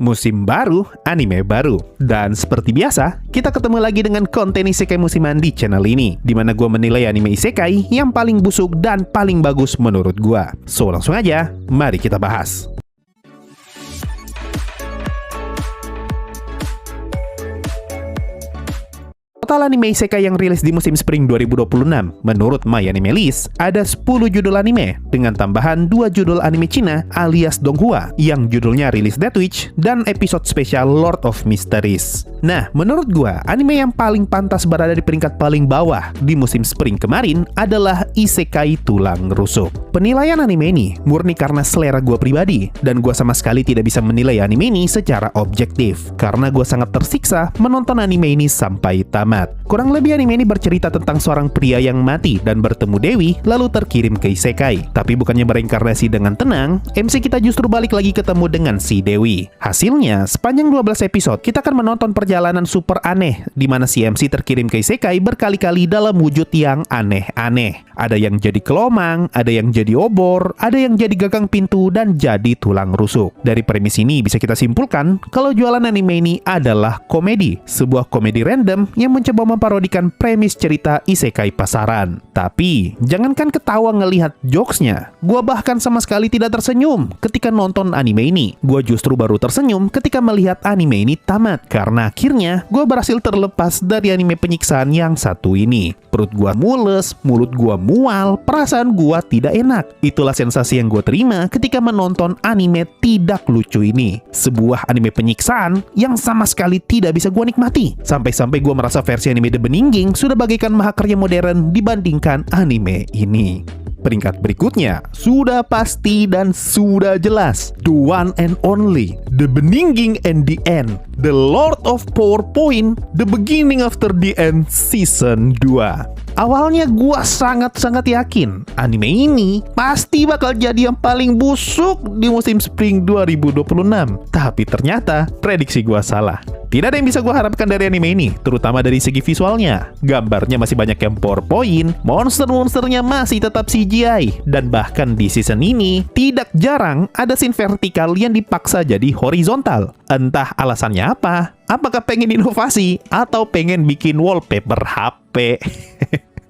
musim baru, anime baru. Dan seperti biasa, kita ketemu lagi dengan konten isekai musiman di channel ini, di mana gue menilai anime isekai yang paling busuk dan paling bagus menurut gue. So, langsung aja, mari kita bahas. Total anime isekai yang rilis di musim spring 2026, menurut My Anime List, ada 10 judul anime, dengan tambahan 2 judul anime Cina alias Donghua, yang judulnya Release Death Witch, dan episode spesial Lord of Mysteries. Nah, menurut gua, anime yang paling pantas berada di peringkat paling bawah di musim spring kemarin adalah Isekai Tulang Rusuk. Penilaian anime ini murni karena selera gua pribadi, dan gua sama sekali tidak bisa menilai anime ini secara objektif, karena gua sangat tersiksa menonton anime ini sampai tamat. Kurang lebih anime ini bercerita tentang seorang pria yang mati dan bertemu Dewi lalu terkirim ke isekai. Tapi bukannya bereinkarnasi dengan tenang, MC kita justru balik lagi ketemu dengan si Dewi. Hasilnya, sepanjang 12 episode kita akan menonton perjalanan super aneh di mana si MC terkirim ke isekai berkali-kali dalam wujud yang aneh-aneh. Ada yang jadi kelomang, ada yang jadi obor, ada yang jadi gagang pintu, dan jadi tulang rusuk. Dari premis ini bisa kita simpulkan kalau jualan anime ini adalah komedi. Sebuah komedi random yang mencoba memparodikan premis cerita isekai pasaran. Tapi, jangankan ketawa ngelihat jokesnya, gua bahkan sama sekali tidak tersenyum ketika nonton anime ini. Gua justru baru tersenyum ketika melihat anime ini tamat, karena akhirnya gua berhasil terlepas dari anime penyiksaan yang satu ini. Perut gua mules, mulut gua mual, perasaan gua tidak enak. Itulah sensasi yang gua terima ketika menonton anime tidak lucu ini. Sebuah anime penyiksaan yang sama sekali tidak bisa gua nikmati. Sampai-sampai gua merasa versi anime The Beninging sudah bagaikan mahakarya modern dibandingkan anime ini. Peringkat berikutnya sudah pasti dan sudah jelas. The one and only, The Beninging and the End, The Lord of PowerPoint, The Beginning After the End Season 2. Awalnya gua sangat-sangat yakin anime ini pasti bakal jadi yang paling busuk di musim spring 2026. Tapi ternyata prediksi gua salah. Tidak ada yang bisa gua harapkan dari anime ini, terutama dari segi visualnya. Gambarnya masih banyak yang PowerPoint, monster-monsternya masih tetap CGI, dan bahkan di season ini tidak jarang ada scene vertikal yang dipaksa jadi horizontal. Entah alasannya apa, apakah pengen inovasi atau pengen bikin wallpaper HP.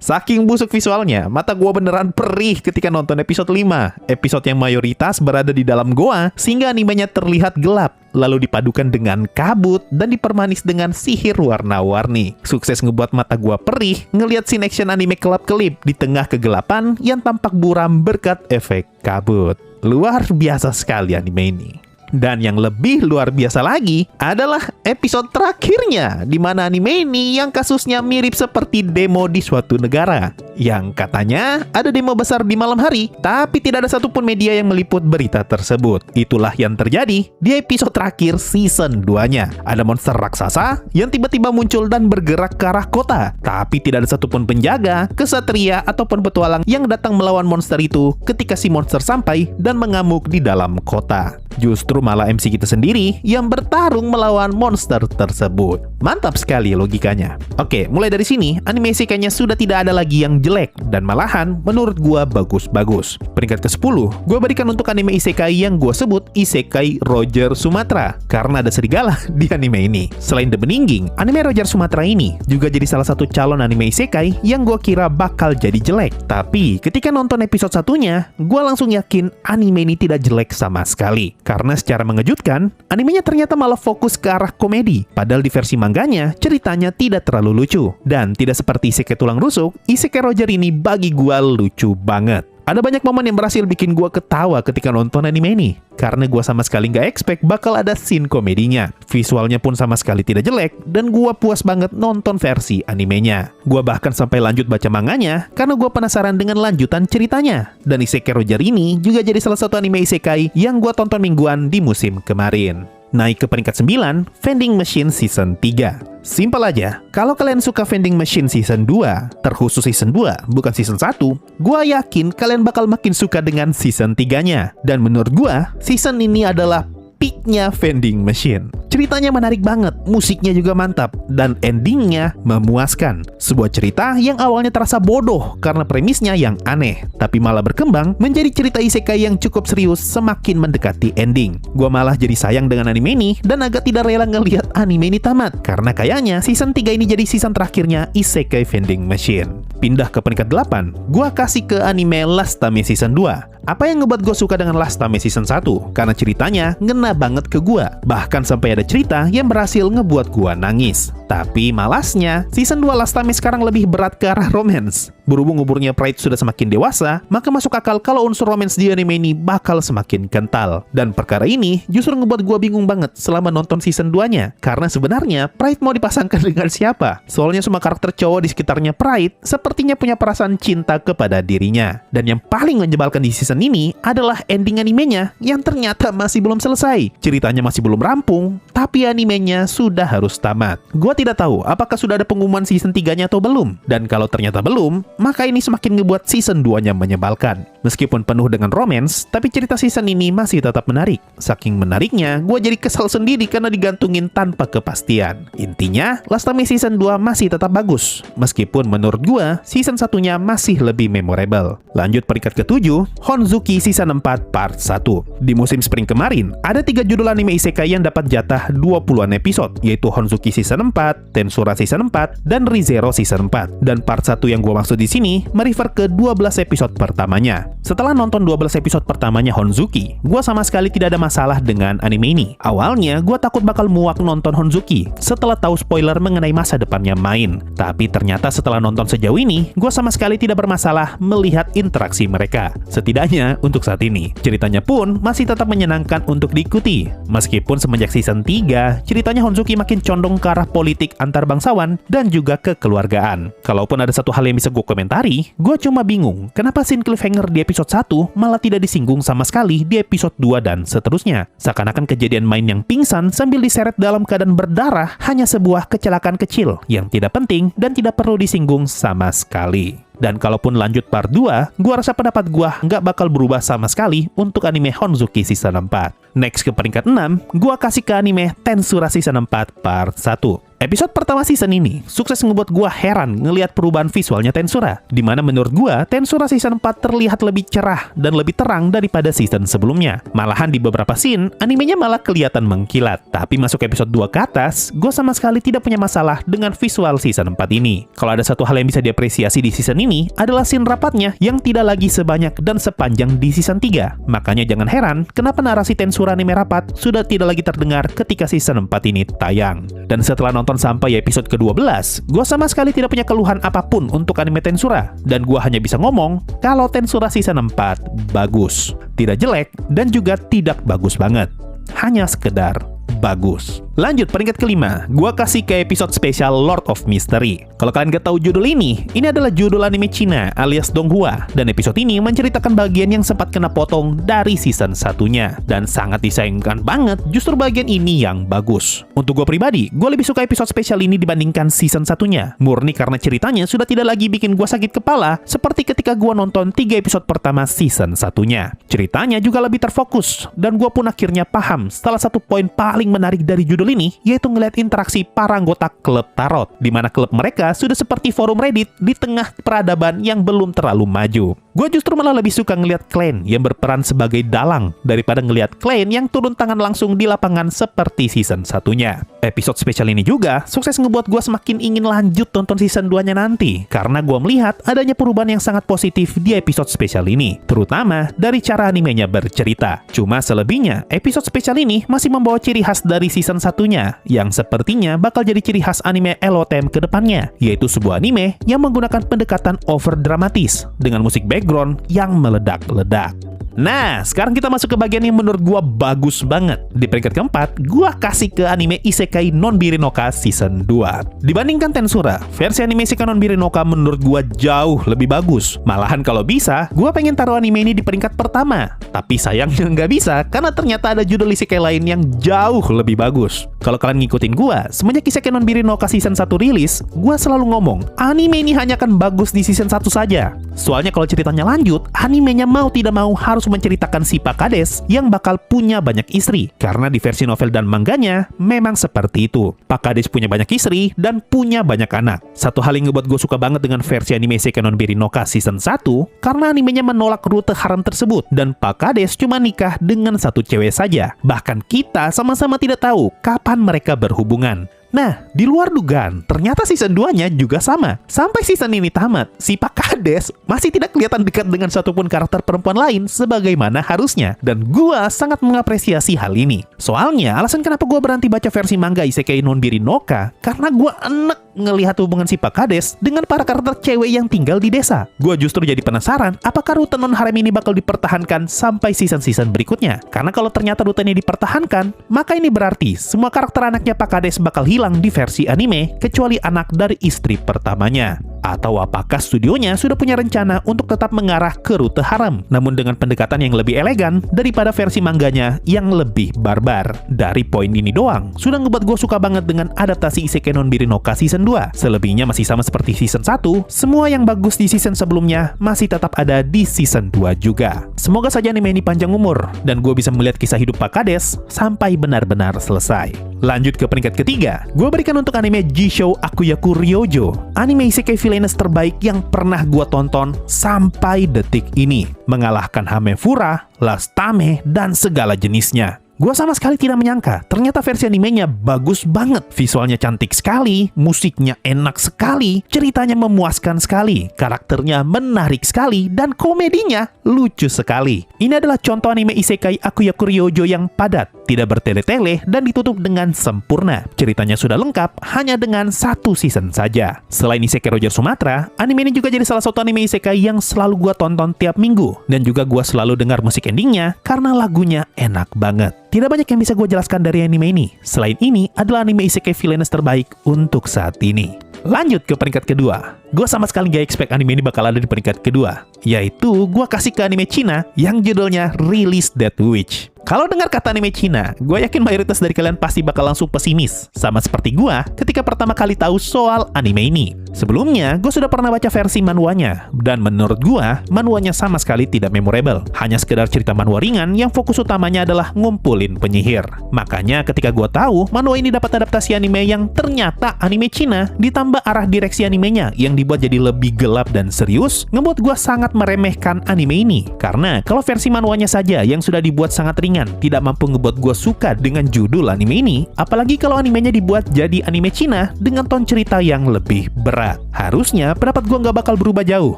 Saking busuk visualnya, mata gua beneran perih ketika nonton episode 5. Episode yang mayoritas berada di dalam goa, sehingga animenya terlihat gelap, lalu dipadukan dengan kabut dan dipermanis dengan sihir warna-warni. Sukses ngebuat mata gua perih ngelihat scene action anime kelap-kelip di tengah kegelapan yang tampak buram berkat efek kabut. Luar biasa sekali anime ini. Dan yang lebih luar biasa lagi adalah episode terakhirnya, di mana anime ini yang kasusnya mirip seperti demo di suatu negara. Yang katanya ada demo besar di malam hari, tapi tidak ada satupun media yang meliput berita tersebut. Itulah yang terjadi di episode terakhir season 2-nya. Ada monster raksasa yang tiba-tiba muncul dan bergerak ke arah kota, tapi tidak ada satupun penjaga, kesatria, ataupun petualang yang datang melawan monster itu ketika si monster sampai dan mengamuk di dalam kota. Justru malah MC kita sendiri yang bertarung melawan monster tersebut. Mantap sekali logikanya. Oke, mulai dari sini, anime isekainya sudah tidak ada lagi yang jelek, dan malahan menurut gua bagus-bagus. Peringkat ke-10, gua berikan untuk anime isekai yang gua sebut Isekai Roger Sumatra, karena ada serigala di anime ini. Selain The Beninging, anime Roger Sumatra ini juga jadi salah satu calon anime isekai yang gua kira bakal jadi jelek. Tapi ketika nonton episode satunya, gua langsung yakin anime ini tidak jelek sama sekali. Karena secara mengejutkan, animenya ternyata malah fokus ke arah komedi. Padahal di versi mangganya, ceritanya tidak terlalu lucu. Dan tidak seperti Isekai Tulang Rusuk, Isekai Roger ini bagi gua lucu banget. Ada banyak momen yang berhasil bikin gua ketawa ketika nonton anime ini. Karena gua sama sekali nggak expect bakal ada scene komedinya. Visualnya pun sama sekali tidak jelek, dan gua puas banget nonton versi animenya. Gua bahkan sampai lanjut baca manganya, karena gua penasaran dengan lanjutan ceritanya. Dan Isekai Roger ini juga jadi salah satu anime isekai yang gua tonton mingguan di musim kemarin. Naik ke peringkat 9, Vending Machine Season 3. Simpel aja, kalau kalian suka Vending Machine Season 2, terkhusus Season 2, bukan Season 1, gua yakin kalian bakal makin suka dengan Season 3-nya. Dan menurut gua, season ini adalah peak-nya Vending Machine. Ceritanya menarik banget, musiknya juga mantap, dan endingnya memuaskan. Sebuah cerita yang awalnya terasa bodoh karena premisnya yang aneh, tapi malah berkembang menjadi cerita isekai yang cukup serius semakin mendekati ending. Gua malah jadi sayang dengan anime ini dan agak tidak rela ngelihat anime ini tamat, karena kayaknya season 3 ini jadi season terakhirnya Isekai Vending Machine. Pindah ke peringkat 8, gua kasih ke anime Last Tame Season 2. Apa yang ngebuat gue suka dengan Last Tame Season 1? Karena ceritanya ngena banget ke gue. Bahkan sampai ada cerita yang berhasil ngebuat gue nangis. Tapi malasnya, Season 2 Last Tame sekarang lebih berat ke arah romance. Berhubung umurnya Pride sudah semakin dewasa, maka masuk akal kalau unsur romance di anime ini bakal semakin kental. Dan perkara ini justru ngebuat gue bingung banget selama nonton Season 2-nya. Karena sebenarnya Pride mau dipasangkan dengan siapa? Soalnya semua karakter cowok di sekitarnya Pride sepertinya punya perasaan cinta kepada dirinya. Dan yang paling menyebalkan di season ini adalah ending animenya yang ternyata masih belum selesai. Ceritanya masih belum rampung, tapi animenya sudah harus tamat. Gua tidak tahu apakah sudah ada pengumuman season 3-nya atau belum. Dan kalau ternyata belum, maka ini semakin ngebuat season 2-nya menyebalkan. Meskipun penuh dengan romance, tapi cerita season ini masih tetap menarik. Saking menariknya, gua jadi kesal sendiri karena digantungin tanpa kepastian. Intinya, Last Tame Season 2 masih tetap bagus. Meskipun menurut gua, season 1-nya masih lebih memorable. Lanjut peringkat ke-7, Honzuki Season 4 Part 1. Di musim spring kemarin, ada 3 judul anime isekai yang dapat jatah 20-an episode, yaitu Honzuki Season 4, Tensura Season 4, dan Re:Zero Season 4. Dan part 1 yang gue maksud di sini merefer ke 12 episode pertamanya. Setelah nonton 12 episode pertamanya Honzuki, gue sama sekali tidak ada masalah dengan anime ini. Awalnya, gue takut bakal muak nonton Honzuki setelah tahu spoiler mengenai masa depannya main. Tapi ternyata setelah nonton sejauh ini, gue sama sekali tidak bermasalah melihat interaksi mereka. Setidaknya untuk saat ini, ceritanya pun masih tetap menyenangkan untuk diikuti. Meskipun semenjak season 3, ceritanya Honzuki makin condong ke arah politik antar bangsawan dan juga kekeluargaan. Kalaupun ada satu hal yang bisa gue komentari, gue cuma bingung kenapa scene cliffhanger di episode 1 malah tidak disinggung sama sekali di episode 2 dan seterusnya. Seakan-akan kejadian main yang pingsan sambil diseret dalam keadaan berdarah hanya sebuah kecelakaan kecil yang tidak penting dan tidak perlu disinggung sama sekali. Dan kalaupun lanjut part 2, gua rasa pendapat gua nggak bakal berubah sama sekali untuk anime Honzuki Season 4. Next ke peringkat 6, gua kasih ke anime Tensura Season 4 Part 1. Episode pertama season ini sukses ngebuat gua heran ngelihat perubahan visualnya Tensura, dimana menurut gua Tensura Season 4 terlihat lebih cerah dan lebih terang daripada season sebelumnya. Malahan di beberapa scene, animenya malah kelihatan mengkilat. Tapi masuk episode 2 ke atas, gua sama sekali tidak punya masalah dengan visual season 4 ini. Kalau ada satu hal yang bisa diapresiasi di season ini adalah scene rapatnya yang tidak lagi sebanyak dan sepanjang di season 3. Makanya jangan heran kenapa narasi Tensura anime rapat sudah tidak lagi terdengar ketika season 4 ini tayang. Dan setelah nonton sampai episode ke-12, gue sama sekali tidak punya keluhan apapun untuk anime Tensura. Dan gue hanya bisa ngomong kalau Tensura season 4 bagus. Tidak jelek dan juga tidak bagus banget. Hanya sekedar bagus. Lanjut peringkat kelima, gua kasih ke episode spesial Lord of Mystery. Kalau kalian gak tahu judul ini adalah judul anime Cina alias Donghua, dan episode ini menceritakan bagian yang sempat kena potong dari season satunya, dan sangat disayangkan banget justru bagian ini yang bagus. Untuk gua pribadi, gua lebih suka episode spesial ini dibandingkan season satunya, murni karena ceritanya sudah tidak lagi bikin gua sakit kepala seperti ketika gua nonton 3 episode pertama season satunya. Ceritanya juga lebih terfokus, dan gua pun akhirnya paham salah satu poin paling menarik dari judul ini, yaitu ngeliat interaksi para anggota klub tarot, di mana klub mereka sudah seperti forum Reddit di tengah peradaban yang belum terlalu maju. Gue justru malah lebih suka ngeliat Klein yang berperan sebagai dalang daripada ngeliat Klein yang turun tangan langsung di lapangan seperti season satunya. Episode spesial ini juga sukses ngebuat gue semakin ingin lanjut tonton season 2-nya nanti, karena gue melihat adanya perubahan yang sangat positif di episode spesial ini, terutama dari cara animenya bercerita. Cuma selebihnya, episode spesial ini masih membawa ciri khas dari season satunya, yang sepertinya bakal jadi ciri khas anime LOTM ke depannya, yaitu sebuah anime yang menggunakan pendekatan over dramatis dengan musik background yang meledak-ledak. Nah, sekarang kita masuk ke bagian yang menurut gua bagus banget. Di peringkat keempat, gua kasih ke anime Isekai Non-Birinoka Season 2. Dibandingkan Tensura, versi anime Isekai Non-Birinoka menurut gua jauh lebih bagus. Malahan kalau bisa, gua pengen taruh anime ini di peringkat pertama. Tapi sayangnya nggak bisa, karena ternyata ada judul Isekai lain yang jauh lebih bagus. Kalau kalian ngikutin gua, semenjak Isekai Non-Birinoka Season 1 rilis, gua selalu ngomong, anime ini hanya akan bagus di Season 1 saja. Soalnya kalau ceritanya lanjut, animenya mau tidak mau harus harus menceritakan si Pak Kades yang bakal punya banyak istri. Karena di versi novel dan manganya memang seperti itu. Pak Kades punya banyak istri dan punya banyak anak. Satu hal yang ngebuat gue suka banget dengan versi anime Isekai non Biri no Ka season 1 karena animenya menolak rute haram tersebut dan Pak Kades cuma nikah dengan satu cewek saja. Bahkan kita sama-sama tidak tahu kapan mereka berhubungan. Nah, di luar dugaan, ternyata season 2-nya juga sama. Sampai season ini tamat, si Pak Kades masih tidak kelihatan dekat dengan satupun karakter perempuan lain sebagaimana harusnya. Dan gua sangat mengapresiasi hal ini. Soalnya, alasan kenapa gua berhenti baca versi manga Isekai non Biri no Ka, karena gua enek ngelihat hubungan si Pak Kades dengan para karakter cewek yang tinggal di desa. Gua justru jadi penasaran, apakah rute non harem ini bakal dipertahankan sampai season-season berikutnya? Karena kalau ternyata rutenya dipertahankan, maka ini berarti semua karakter anaknya Pak Kades bakal hilang di versi anime kecuali anak dari istri pertamanya. Atau apakah studionya sudah punya rencana untuk tetap mengarah ke rute haram, namun dengan pendekatan yang lebih elegan daripada versi mangganya yang lebih barbar. Dari poin ini doang, sudah ngebuat gue suka banget dengan adaptasi Isekai non Biri no Ka season 2. Selebihnya masih sama seperti season 1, semua yang bagus di season sebelumnya masih tetap ada di season 2 juga. Semoga saja anime ini panjang umur, dan gue bisa melihat kisah hidup Pak Kades sampai benar-benar selesai. Lanjut ke peringkat ketiga, gue berikan untuk anime Jisho Akuyaku Ryojo, anime Isekai villainess terbaik yang pernah gue tonton sampai detik ini, mengalahkan Hamefura, Last Tame, dan segala jenisnya. Gue sama sekali tidak menyangka, ternyata versi animenya bagus banget. Visualnya cantik sekali, musiknya enak sekali, ceritanya memuaskan sekali, karakternya menarik sekali, dan komedinya lucu sekali. Ini adalah contoh anime Isekai Akuyaku Ryojo yang padat, tidak bertele-tele, dan ditutup dengan sempurna. Ceritanya sudah lengkap hanya dengan satu season saja. Selain Isekai Roger Sumatra, anime ini juga jadi salah satu anime Isekai yang selalu gue tonton tiap minggu. Dan juga gue selalu dengar musik endingnya karena lagunya enak banget. Tidak banyak yang bisa gue jelaskan dari anime ini. Selain ini adalah anime Isekai villainess terbaik untuk saat ini. Lanjut ke peringkat kedua. Gue sama sekali gak expect anime ini bakal ada di peringkat kedua. Yaitu gue kasih ke anime Cina yang judulnya Release Death Witch. Kalau dengar kata anime Cina, gue yakin mayoritas dari kalian pasti bakal langsung pesimis. Sama seperti gue ketika pertama kali tahu soal anime ini. Sebelumnya, gue sudah pernah baca versi manuanya. Dan menurut gue, manuanya sama sekali tidak memorable. Hanya sekedar cerita manhwa ringan yang fokus utamanya adalah ngumpulin penyihir. Makanya ketika gue tahu manhwa ini dapat adaptasi anime yang ternyata anime Cina, ditambah arah direksi animenya yang dibuat jadi lebih gelap dan serius, ngebuat gue sangat meremehkan anime ini. Karena kalau versi manuanya saja yang sudah dibuat sangat ringan, tidak mampu ngebuat gue suka dengan judul anime ini, apalagi kalau animenya dibuat jadi anime Cina dengan ton cerita yang lebih berat. Harusnya pendapat gue nggak bakal berubah jauh,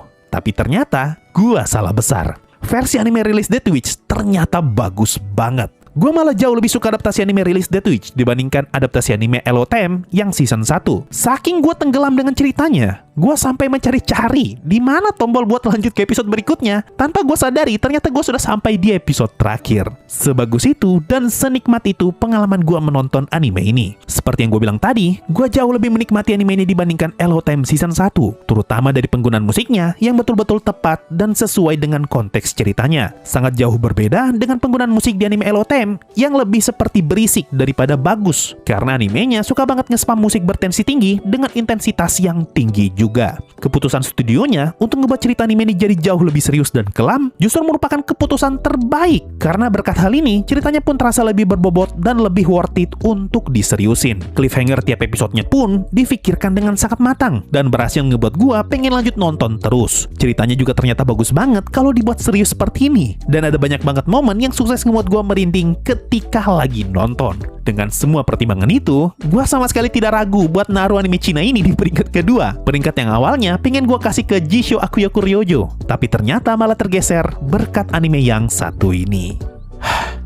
tapi ternyata gue salah besar. Versi anime Release Death Witch ternyata bagus banget. Gue malah jauh lebih suka adaptasi anime Release Death Witch dibandingkan adaptasi anime LOTM yang season 1. Saking gue tenggelam dengan ceritanya, gue sampai mencari-cari di mana tombol buat lanjut ke episode berikutnya. Tanpa gue sadari, ternyata gue sudah sampai di episode terakhir. Sebagus itu dan senikmat itu pengalaman gue menonton anime ini. Seperti yang gue bilang tadi, gue jauh lebih menikmati anime ini dibandingkan LOTM season 1. Terutama dari penggunaan musiknya yang betul-betul tepat dan sesuai dengan konteks ceritanya. Sangat jauh berbeda dengan penggunaan musik di anime LOTM yang lebih seperti berisik daripada bagus. Karena animenya suka banget nge-spam musik bertensi tinggi dengan intensitas yang tinggi juga. Keputusan studionya untuk ngebuat cerita anime ini jadi jauh lebih serius dan kelam justru merupakan keputusan terbaik. Karena berkat hal ini, ceritanya pun terasa lebih berbobot dan lebih worth it untuk diseriusin. Cliffhanger tiap episodenya pun difikirkan dengan sangat matang dan berhasil ngebuat gua pengen lanjut nonton terus. Ceritanya juga ternyata bagus banget kalau dibuat serius seperti ini. Dan ada banyak banget momen yang sukses ngebuat gua merinding ketika lagi nonton. Dengan semua pertimbangan itu, gua sama sekali tidak ragu buat naruh anime Cina ini di peringkat kedua. Peringkat yang awalnya pengen gua kasih ke Jisho Akuyaku Ryojo, tapi ternyata malah tergeser berkat anime yang satu ini.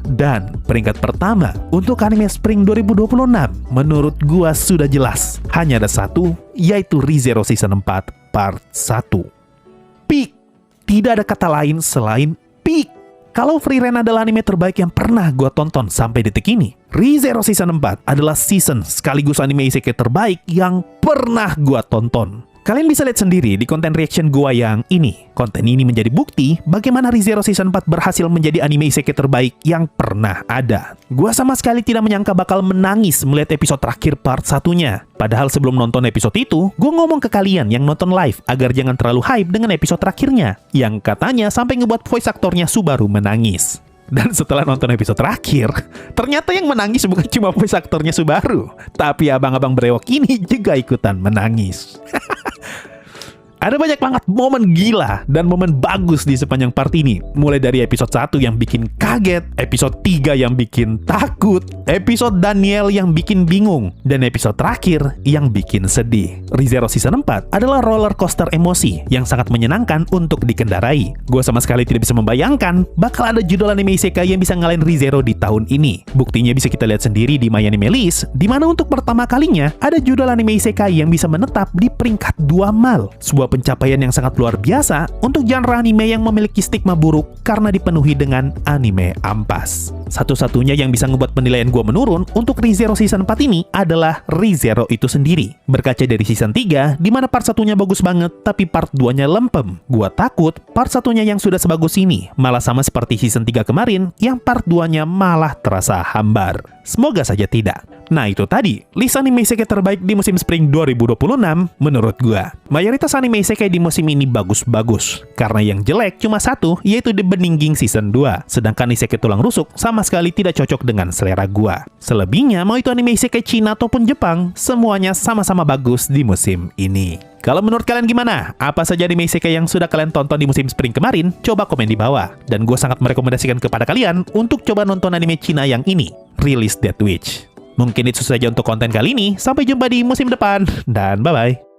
Dan peringkat pertama untuk anime Spring 2026 menurut gua sudah jelas. Hanya ada satu, yaitu ReZero Season 4 Part 1. Peak. Tidak ada kata lain selain peak. Kalau Free Ren adalah anime terbaik yang pernah gue tonton sampai detik ini, ReZero Season 4 adalah season sekaligus anime isekai terbaik yang pernah gue tonton. Kalian bisa lihat sendiri di konten reaction gua yang ini. Konten ini menjadi bukti bagaimana ReZero Season 4 berhasil menjadi anime isekai terbaik yang pernah ada. Gua sama sekali tidak menyangka bakal menangis melihat episode terakhir part satunya. Padahal sebelum nonton episode itu, gua ngomong ke kalian yang nonton live agar jangan terlalu hype dengan episode terakhirnya, yang katanya sampai ngebuat voice aktornya Subaru menangis. Dan setelah nonton episode terakhir, ternyata yang menangis bukan cuma voice aktornya Subaru, tapi abang-abang brewok ini juga ikutan menangis. Ada banyak banget momen gila dan momen bagus di sepanjang part ini. Mulai dari episode 1 yang bikin kaget, episode 3 yang bikin takut, episode Daniel yang bikin bingung, dan episode terakhir yang bikin sedih. ReZero Season 4 adalah roller coaster emosi yang sangat menyenangkan untuk dikendarai. Gue sama sekali tidak bisa membayangkan bakal ada judul anime isekai yang bisa ngalahin ReZero di tahun ini. Buktinya bisa kita lihat sendiri di My Anime List, di mana untuk pertama kalinya ada judul anime isekai yang bisa menetap di peringkat 2 mal. Sebuah pencapaian yang sangat luar biasa untuk genre anime yang memiliki stigma buruk karena dipenuhi dengan anime ampas. Satu-satunya yang bisa ngebuat penilaian gue menurun untuk ReZero Season 4 ini adalah ReZero itu sendiri. Berkaca dari Season 3, di mana part satunya bagus banget, tapi part 2-nya lempem. Gue takut part satunya yang sudah sebagus ini malah sama seperti Season 3 kemarin, yang part 2-nya malah terasa hambar. Semoga saja tidak. Nah itu tadi, list anime isekai terbaik di musim spring 2026 menurut gua. Mayoritas anime isekai di musim ini bagus-bagus. Karena yang jelek cuma satu, yaitu The Beninging Season 2. Sedangkan isekai tulang rusuk sama sekali tidak cocok dengan selera gua. Selebihnya, mau itu anime isekai Cina ataupun Jepang, semuanya sama-sama bagus di musim ini. Kalau menurut kalian gimana? Apa saja anime isekai yang sudah kalian tonton di musim spring kemarin? Coba komen di bawah. Dan gue sangat merekomendasikan kepada kalian untuk coba nonton anime Cina yang ini, Release Death Witch. Mungkin itu saja untuk konten kali ini. Sampai jumpa di musim depan, dan bye-bye.